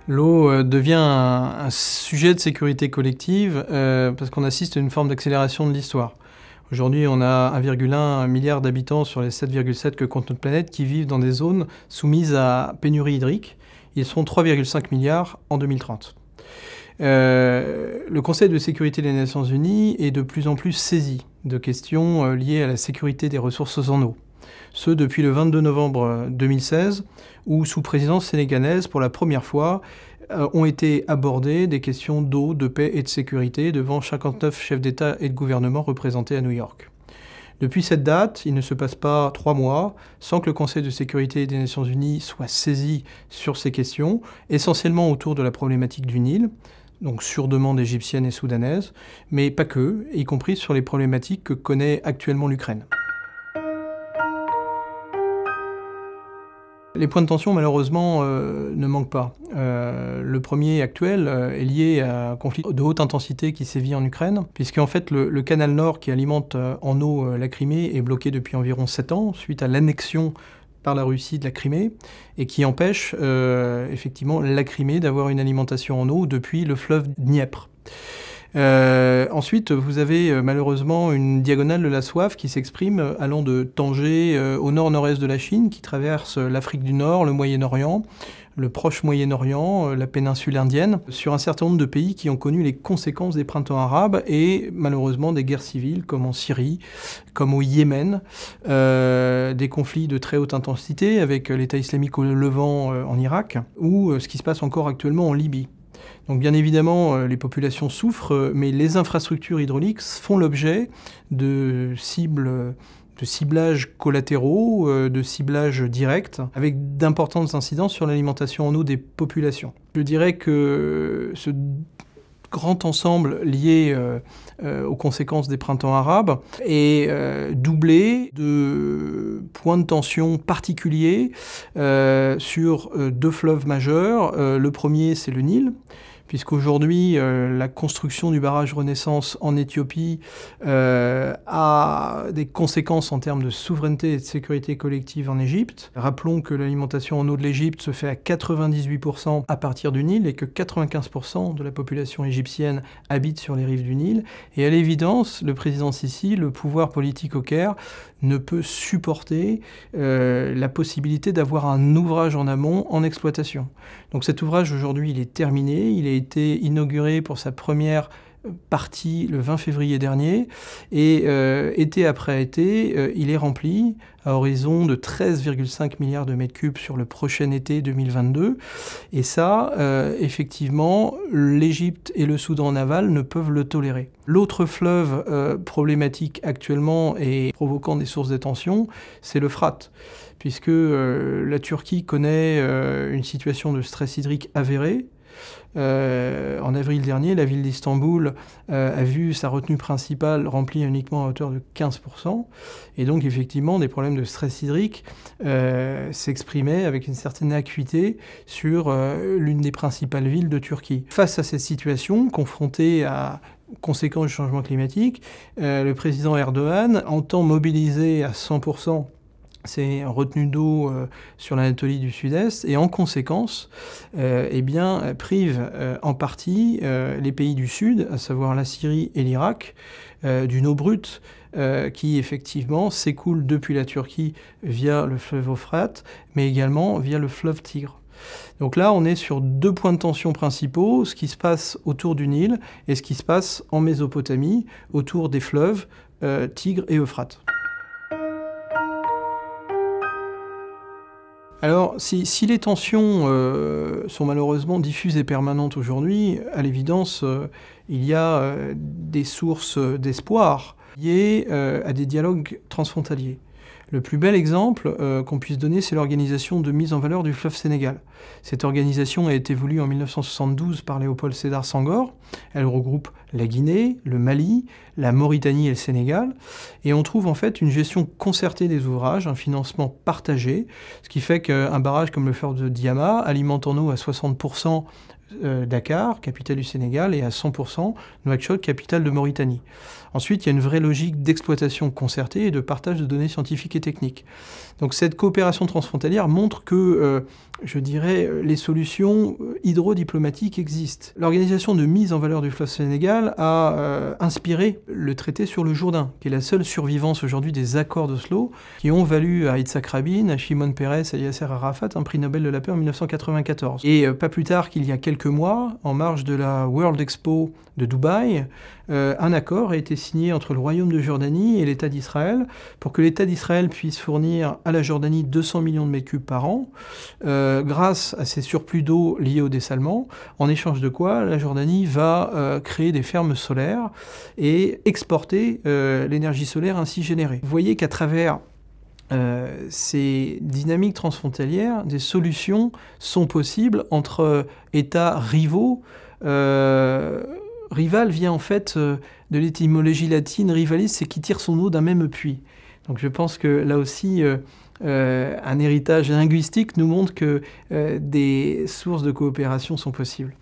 L'eau devient un sujet de sécurité collective parce qu'on assiste à une forme d'accélération de l'histoire. Aujourd'hui, on a 1,1 milliard d'habitants sur les 7,7 que compte notre planète qui vivent dans des zones soumises à pénurie hydrique. Ils seront 3,5 milliards en 2030. Le Conseil de sécurité des Nations Unies est de plus en plus saisi de questions liées à la sécurité des ressources en eau. Ce depuis le 22 novembre 2016, où sous présidence sénégalaise, pour la première fois, ont été abordées des questions d'eau, de paix et de sécurité devant 59 chefs d'État et de gouvernement représentés à New York. Depuis cette date, il ne se passe pas 3 mois sans que le Conseil de sécurité des Nations Unies soit saisi sur ces questions, essentiellement autour de la problématique du Nil, donc sur demande égyptienne et soudanaise, mais pas que, y compris sur les problématiques que connaît actuellement l'Ukraine. Les points de tension, malheureusement, ne manquent pas. Le premier actuel est lié à un conflit de haute intensité qui sévit en Ukraine, puisqu'en fait, le canal Nord qui alimente en eau la Crimée est bloqué depuis environ 7 ans, suite à l'annexion par la Russie de la Crimée, et qui empêche effectivement la Crimée d'avoir une alimentation en eau depuis le fleuve Dniepr. Ensuite, vous avez malheureusement une diagonale de la soif qui s'exprime allant de Tanger au nord-nord-est de la Chine, qui traverse l'Afrique du Nord, le Moyen-Orient, le proche Moyen-Orient, la péninsule indienne, sur un certain nombre de pays qui ont connu les conséquences des printemps arabes et malheureusement des guerres civiles comme en Syrie, comme au Yémen, des conflits de très haute intensité avec l'État islamique au Levant en Irak, ou ce qui se passe encore actuellement en Libye. Donc bien évidemment, les populations souffrent, mais les infrastructures hydrauliques font l'objet de ciblages collatéraux, de ciblages directs, avec d'importantes incidences sur l'alimentation en eau des populations. Je dirais que ce grand ensemble lié aux conséquences des printemps arabes est doublé de points de tension particuliers sur 2 fleuves majeurs. Le premier, c'est le Nil, puisqu'aujourd'hui, la construction du barrage Renaissance en Éthiopie a des conséquences en termes de souveraineté et de sécurité collective en Égypte. Rappelons que l'alimentation en eau de l'Égypte se fait à 98% à partir du Nil et que 95% de la population égyptienne habite sur les rives du Nil. Et à l'évidence, le président Sisi, le pouvoir politique au Caire, ne peut supporter la possibilité d'avoir un ouvrage en amont en exploitation. Donc cet ouvrage, aujourd'hui, il est terminé. Il a été inauguré pour sa première partie le 20 février dernier, et été après été, il est rempli à horizon de 13,5 milliards de mètres cubes sur le prochain été 2022. Et ça, effectivement, l'Égypte et le Soudan en aval ne peuvent le tolérer. L'autre fleuve problématique actuellement et provoquant des sources de tension, c'est l'Euphrate, puisque la Turquie connaît une situation de stress hydrique avérée. En avril dernier, la ville d'Istanbul a vu sa retenue principale remplie uniquement à hauteur de 15%. Et donc, effectivement, des problèmes de stress hydrique s'exprimaient avec une certaine acuité sur l'une des principales villes de Turquie. Face à cette situation, confrontée à conséquences du changement climatique, le président Erdogan entend mobiliser à 100% c'est retenue d'eau sur l'Anatolie du Sud-Est et en conséquence prive en partie les pays du Sud, à savoir la Syrie et l'Irak, d'une eau brute qui effectivement s'écoule depuis la Turquie via le fleuve Euphrate, mais également via le fleuve Tigre. Donc là, on est sur 2 points de tension principaux, ce qui se passe autour du Nil et ce qui se passe en Mésopotamie, autour des fleuves Tigre et Euphrate. Alors, si les tensions sont malheureusement diffuses et permanentes aujourd'hui, à l'évidence, il y a des sources d'espoir liées à des dialogues transfrontaliers. Le plus bel exemple qu'on puisse donner, c'est l'organisation de mise en valeur du fleuve Sénégal. Cette organisation a été voulue en 1972 par Léopold Sédar Senghor. Elle regroupe la Guinée, le Mali, la Mauritanie et le Sénégal. Et on trouve en fait une gestion concertée des ouvrages, un financement partagé, ce qui fait qu'un barrage comme le fleuve de Diama alimente en eau à 60% Dakar, capitale du Sénégal, et à 100% Nouakchott, capitale de Mauritanie. Ensuite, il y a une vraie logique d'exploitation concertée et de partage de données scientifiques et techniques. Donc cette coopération transfrontalière montre que, je dirais, les solutions hydrodiplomatiques existent. L'organisation de mise en valeur du fleuve Sénégal a inspiré le traité sur le Jourdain, qui est la seule survivance aujourd'hui des accords d'Oslo, qui ont valu à Yitzhak Rabin, à Shimon Peres, à Yasser Arafat un prix Nobel de la paix en 1994. Et pas plus tard qu'il y a quelques mois, en marge de la World Expo de Dubaï, un accord a été signé entre le Royaume de Jordanie et l'État d'Israël pour que l'État d'Israël puisse fournir à la Jordanie 200 millions de mètres cubes par an grâce à ces surplus d'eau liés au dessalement, en échange de quoi la Jordanie va créer des fermes solaires et exporter l'énergie solaire ainsi générée. Vous voyez qu'à travers ces dynamiques transfrontalières, des solutions sont possibles entre États rivaux. Rival vient en fait de l'étymologie latine rivalis, c'est qui tire son eau d'un même puits. Donc je pense que là aussi, un héritage linguistique nous montre que des sources de coopération sont possibles.